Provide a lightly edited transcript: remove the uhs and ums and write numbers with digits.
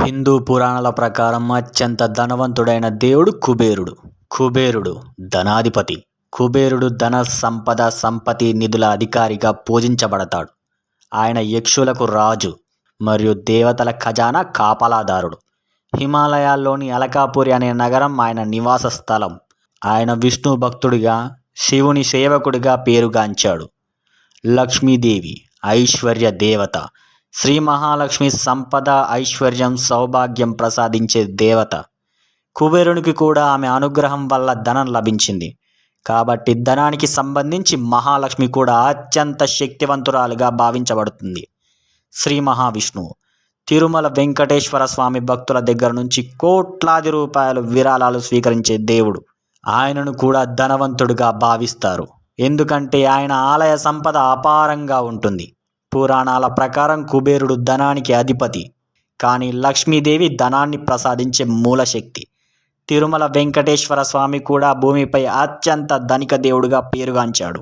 హిందూ పురాణాల ప్రకారం అత్యంత ధనవంతుడైన దేవుడు కుబేరుడు. కుబేరుడు ధనాధిపతి. కుబేరుడు ధన సంపద సంపత్తి నిధుల అధికారిగా పూజించబడతాడు. ఆయన యక్షులకు రాజు మరియు దేవతల ఖజానా కాపలాదారుడు. హిమాలయాల్లోని అలకాపురి అనే నగరం ఆయన నివాస స్థలం. ఆయన విష్ణు భక్తుడిగా, శివుని సేవకుడిగా పేరుగాంచాడు. లక్ష్మీదేవి ఐశ్వర్య దేవత. శ్రీ మహాలక్ష్మి సంపద, ఐశ్వర్యం, సౌభాగ్యం ప్రసాదించే దేవత. కుబేరునికి కూడా ఆమె అనుగ్రహం వల్ల ధనం లభించింది. కాబట్టి ధనానికి సంబంధించి మహాలక్ష్మి కూడా అత్యంత శక్తివంతురాలుగా భావించబడుతుంది. శ్రీ మహావిష్ణువు తిరుమల వెంకటేశ్వర స్వామి భక్తుల దగ్గర నుంచి కోట్లాది రూపాయలు విరాళాలు స్వీకరించే దేవుడు. ఆయనను కూడా ధనవంతుడిగా భావిస్తారు. ఎందుకంటే ఆయన ఆలయ సంపద అపారంగా ఉంటుంది. పురాణాల ప్రకారం కుబేరుడు ధనానికి అధిపతి, కానీ లక్ష్మీదేవి ధనాన్ని ప్రసాదించే మూలశక్తి. తిరుమల వెంకటేశ్వర స్వామి కూడా భూమిపై అత్యంత ధనిక దేవుడిగా పేరుగాంచాడు.